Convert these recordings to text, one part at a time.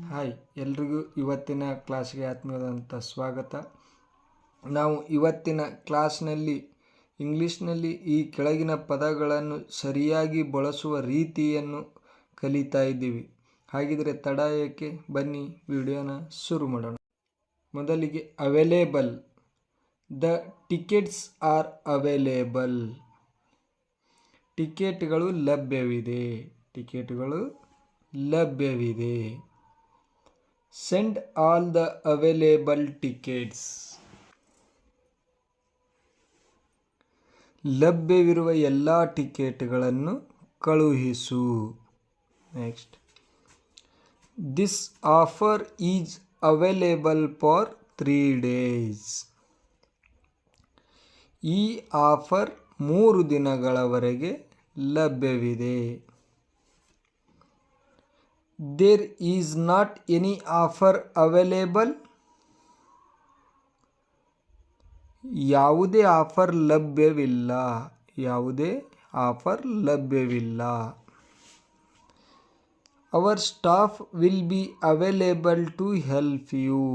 Hi, ಎಲ್ರಿಗೂ ಇವತ್ತಿನ ಕ್ಲಾಸ್ಗೆ ಆತ್ಮೀಯವಾದಂಥ ಸ್ವಾಗತ. ನಾವು ಇವತ್ತಿನ ಕ್ಲಾಸ್ನಲ್ಲಿ ಇಂಗ್ಲೀಷ್ನಲ್ಲಿ ಈ ಕೆಳಗಿನ ಪದಗಳನ್ನು ಸರಿಯಾಗಿ ಬಳಸುವ ರೀತಿಯನ್ನು ಕಲಿತಾ ಇದ್ದೀವಿ. ಹಾಗಿದ್ರೆ ತಡ ಏಕೆ, ಬನ್ನಿ ವಿಡಿಯೋನ ಶುರು ಮಾಡೋಣ. ಮೊದಲಿಗೆ available. The tickets are available. ಟಿಕೆಟ್ಗಳು ಲಭ್ಯವಿದೆ. ಟಿಕೆಟ್ಗಳು ಲಭ್ಯವಿದೆ. Send all the available tickets. ಲಭ್ಯವಿರುವ ಎಲ್ಲ ಟಿಕೆಟ್ಗಳನ್ನು ಕಳುಹಿಸು. Next, this offer is available for 3 days. ಈ ಆಫರ್ 3 ದಿನಗಳವರೆಗೆ ಲಭ್ಯವಿದೆ. There is not any offer available. ಯಾವುದೇ ಆಫರ್ ಲಭ್ಯವಿಲ್ಲ. ಯಾವುದೇ ಆಫರ್ ಲಭ್ಯವಿಲ್ಲ. Our staff will be available to help you.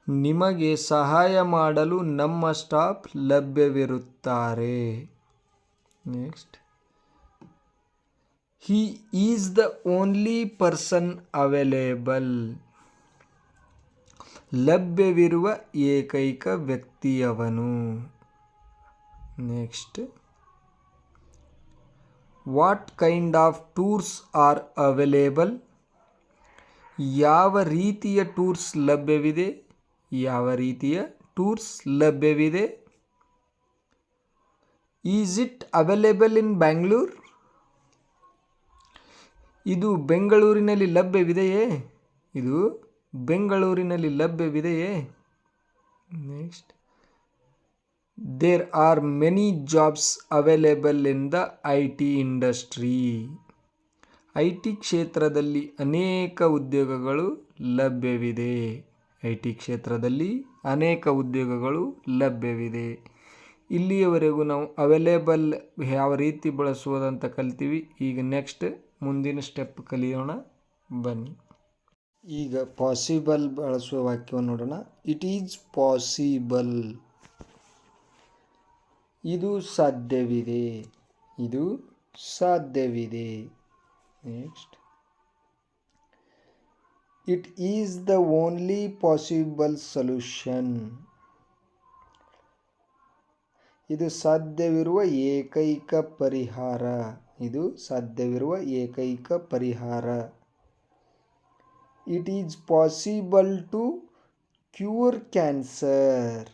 ನಿಮಗೆ ಸಹಾಯ ಮಾಡಲು ನಮ್ಮ ಸ್ಟಾಫ್ ಲಭ್ಯವಿರುತ್ತಾರೆ. Next, He is the only person available. ಲಭ್ಯವಿರುವ ಏಕೈಕ ವ್ಯಕ್ತಿಯವನು. Next, what kind of tours are available. ಯಾವ ರೀತಿಯ ಟೂರ್ಸ್ ಲಭ್ಯವಿದೆ. ಯಾವ ರೀತಿಯ ಟೂರ್ಸ್ ಲಭ್ಯವಿದೆ. Is it available in Bangalore. ಇದು ಬೆಂಗಳೂರಿನಲ್ಲಿ ಲಭ್ಯವಿದೆಯೇ. ಇದು ಬೆಂಗಳೂರಿನಲ್ಲಿ ಲಭ್ಯವಿದೆಯೇ. Next, there are many jobs available in the IT industry. IT ಕ್ಷೇತ್ರದಲ್ಲಿ ಅನೇಕ ಉದ್ಯೋಗಗಳು ಲಭ್ಯವಿದೆ. IT ಕ್ಷೇತ್ರದಲ್ಲಿ ಅನೇಕ ಉದ್ಯೋಗಗಳು ಲಭ್ಯವಿದೆ. ಇಲ್ಲಿಯವರೆಗೂ ನಾವು ಅವೈಲೇಬಲ್ ಯಾವ ರೀತಿ ಬಳಸುವುದಂತ ಕಲ್ತೀವಿ. ಈಗ ನೆಕ್ಸ್ಟ್ ಮುಂದಿನ ಸ್ಟೆಪ್ ಕಲಿಯೋಣ, ಬನ್ನಿ. ಈಗ ಪಾಸಿಬಲ್ ಬಳಸುವ ವಾಕ್ಯವನ್ನು ನೋಡೋಣ. It is possible. ಇದು ಸಾಧ್ಯವಿದೆ. ಇದು ಸಾಧ್ಯವಿದೆ. Next, it is the only possible solution. ಇದು ಸಾಧ್ಯವಿರುವ ಏಕೈಕ ಪರಿಹಾರ. ಇದು ಸಾಧ್ಯವಿರುವ ಏಕೈಕ ಪರಿಹಾರ. It is possible to cure cancer.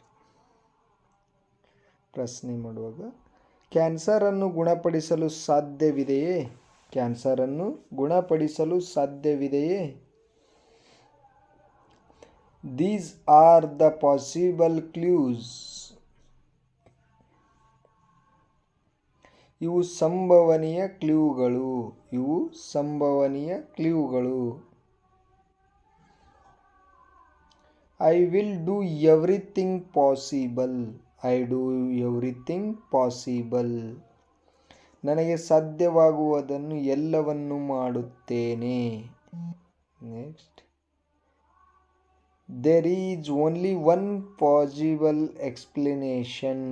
ಪ್ರಶ್ನೆ ಮಾಡುವಾಗ, ಕ್ಯಾನ್ಸರನ್ನು ಗುಣಪಡಿಸಲು ಸಾಧ್ಯವಿದೆಯೇ. ಕ್ಯಾನ್ಸರನ್ನು ಗುಣಪಡಿಸಲು ಸಾಧ್ಯವಿದೆಯೇ. These are the possible clues. ಇವು ಸಂಭವನೀಯ ಕ್ಲೂಗಳು. ಇವು ಸಂಭವನೀಯ ಕ್ಲೂಗಳು. I will do everything possible. I do everything possible. ನನಗೆ ಸಾಧ್ಯವಾಗುವುದನ್ನು ಎಲ್ಲವನ್ನೂ ಮಾಡುತ್ತೇನೆ. Next, there is only one possible explanation.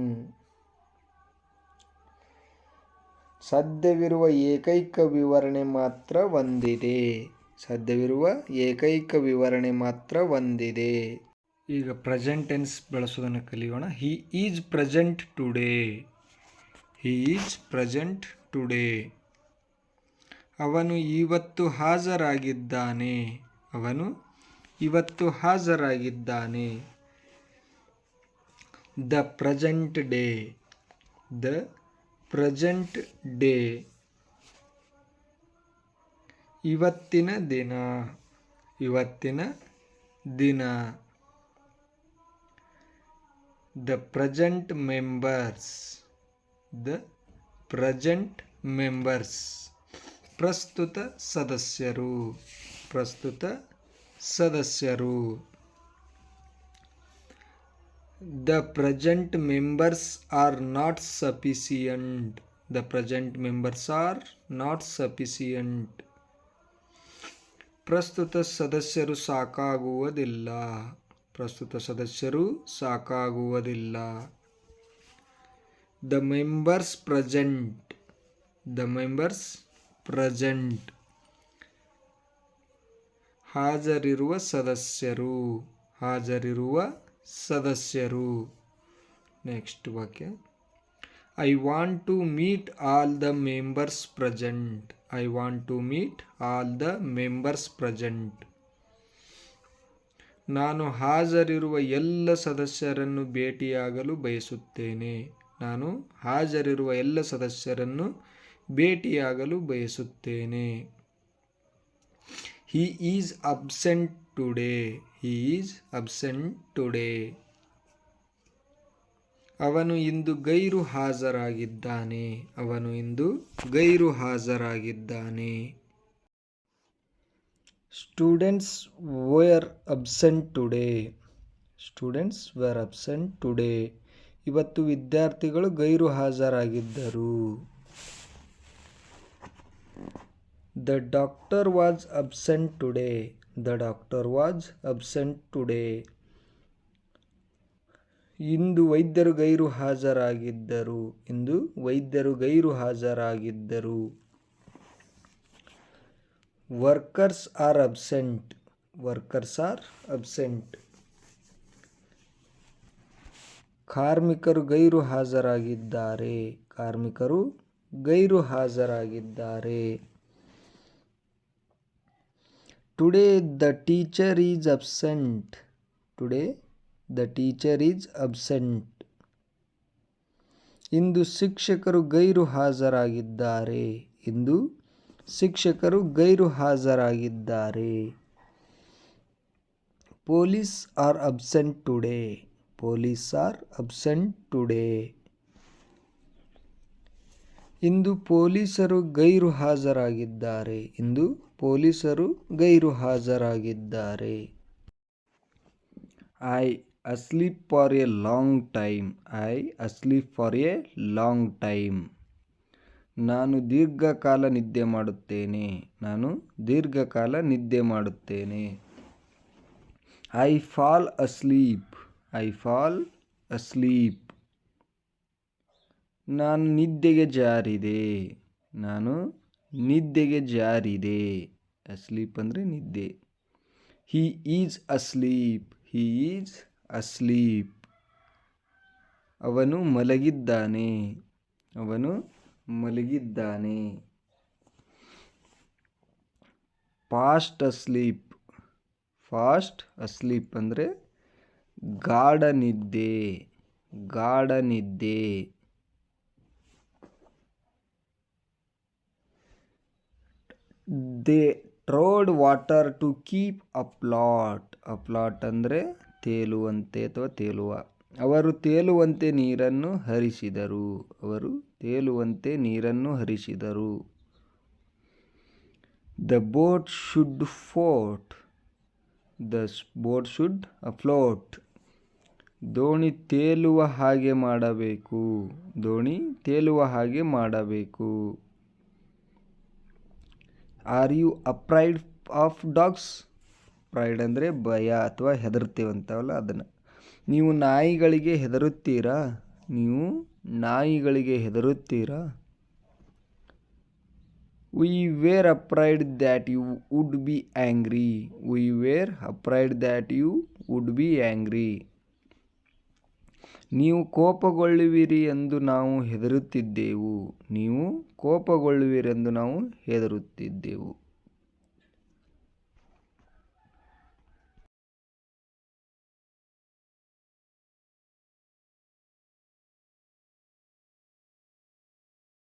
ಸಾಧ್ಯವಿರುವ ಏಕೈಕ ವಿವರಣೆ ಮಾತ್ರ ಒಂದಿದೆ. ಸಾಧ್ಯವಿರುವ ಏಕೈಕ ವಿವರಣೆ ಮಾತ್ರ ಒಂದಿದೆ. ಈಗ ಪ್ರೆಸೆಂಟ್ ಟೆನ್ಸ್ ಬಳಸುವುದನ್ನು ಕಲಿಯೋಣ. He is present today. He is present today. ಅವನು ಇವತ್ತು ಹಾಜರಾಗಿದ್ದಾನೆ. ಅವನು ಇವತ್ತು ಹಾಜರಾಗಿದ್ದಾನೆ. The present day. The present day. ಇವತ್ತಿನ ದಿನ. ಇವತ್ತಿನ ದಿನ. The present members. The present members. ಪ್ರಸ್ತುತ ಸದಸ್ಯರು. ಪ್ರಸ್ತುತ ಸದಸ್ಯರು. The present members are not sufficient. The present members are not sufficient. ಪ್ರಸ್ತುತ ಸದಸ್ಯರು ಸಾಕಾಗುವುದಿಲ್ಲ. ಪ್ರಸ್ತುತ ಸದಸ್ಯರು ಸಾಕಾಗುವುದಿಲ್ಲ. The members present. The members present. ಹಾಜರಿರುವ ಸದಸ್ಯರು. ಹಾಜರಿರುವ ಸದಸ್ಯರು. ನೆಕ್ಸ್ಟ್ ವಾಕ್ಯ. I want to meet all the members present. I want to meet all the members present. ನಾನು ಹಾಜರಿರುವ ಎಲ್ಲ ಸದಸ್ಯರನ್ನು ಭೇಟಿಯಾಗಲು ಬಯಸುತ್ತೇನೆ. ನಾನು ಹಾಜರಿರುವ ಎಲ್ಲ ಸದಸ್ಯರನ್ನು ಭೇಟಿಯಾಗಲು ಬಯಸುತ್ತೇನೆ. He is absent today. He is absent today. ಅವನು ಇಂದು ಗೈರು ಹಾಜರಾಗಿದ್ದಾನೆ. ಅವನು ಇಂದು ಗೈರು ಹಾಜರಾಗಿದ್ದಾನೆ. Students were absent today. Students were absent today. ಇವತ್ತು ವಿದ್ಯಾರ್ಥಿಗಳು ಗೈರು ಹಾಜರಾಗಿದ್ದರು. The doctor was absent today. The doctor was absent today. ಇಂದು ವೈದ್ಯರು ಗೈರು ಹಾಜರಾಗಿದ್ದರು. ಇಂದು ವೈದ್ಯರು ಗೈರು ಹಾಜರಾಗಿದ್ದರು. Workers are absent. Workers are absent. ಕಾರ್ಮಿಕರು ಗೈರು ಹಾಜರಾಗಿದ್ದಾರೆ. ಕಾರ್ಮಿಕರು ಗೈರು ಹಾಜರಾಗಿದ್ದಾರೆ. Today the teacher is absent. Today the teacher is absent. ಇಂದು ಶಿಕ್ಷಕರು ಗೈರು ಹಾಜರಾಗಿದ್ದಾರೆ. ಇಂದು ಶಿಕ್ಷಕರು ಗೈರು ಹಾಜರಾಗಿದ್ದಾರೆ. Police are absent today. Police are absent today. ಇಂದು ಪೊಲೀಸರು ಗೈರು ಹಾಜರಾಗಿದ್ದಾರೆ. ಇಂದು ಪೊಲೀಸರು ಗೈರು ಹಾಜರಾಗಿದ್ದಾರೆ. I asleep for a long time. I asleep for a long time. ನಾನು ದೀರ್ಘಕಾಲ ನಿದ್ದೆ ಮಾಡುತ್ತೇನೆ. ನಾನು ದೀರ್ಘಕಾಲ ನಿದ್ದೆ ಮಾಡುತ್ತೇನೆ. I fall asleep. I fall asleep. ನಾನು ನಿದ್ದೆಗೆ ಜಾರಿದೆ. ನಾನು ನಿದ್ದೆಗೆ ಜಾರಿದೆ. ಅಸ್ಲೀಪ್ ಅಂದರೆ ನಿದ್ದೆ. He is asleep. He is asleep. ಅವನು ಮಲಗಿದ್ದಾನೆ. ಅವನು ಮಲಗಿದ್ದಾನೆ. Fast asleep. Fast asleep ಅಂದರೆ ಗಾಢ ನಿದ್ದೆ. ಗಾಢ ನಿದ್ದೆ. They trod water to keep afloat. Afloat ಅಂದರೆ ತೇಲುವಂತೆ ಅಥವಾ ತೇಲುವ. ಅವರು ತೇಲುವಂತೆ ನೀರನ್ನು ಹರಿಸಿದರು. ಅವರು ತೇಲುವಂತೆ ನೀರನ್ನು ಹರಿಸಿದರು. The boat should float. The boat should afloat. ದೋಣಿ ತೇಲುವ ಹಾಗೆ ಮಾಡಬೇಕು. ದೋಣಿ ತೇಲುವ ಹಾಗೆ ಮಾಡಬೇಕು. Are you afraid of dogs? Pride ಅಂದರೆ ಭಯ ಅಥವಾ ಹೆದರ್ತೀವಂತವಲ್ಲ ಅದನ್ನು. ನೀವು ನಾಯಿಗಳಿಗೆ ಹೆದರುತ್ತೀರಾ? ನೀವು ನಾಯಿಗಳಿಗೆ ಹೆದರುತ್ತೀರಾ? We were afraid that you would be angry. We were afraid that you would be angry. ನೀವು ಕೋಪಗೊಳ್ಳುವಿರಿ ಎಂದು ನಾವು ಹೆದರುತ್ತಿದ್ದೆವು. ನೀವು ಕೋಪಗೊಳ್ಳುವಿರೆಂದು ನಾವು ಹೆದರುತ್ತಿದ್ದೆವು.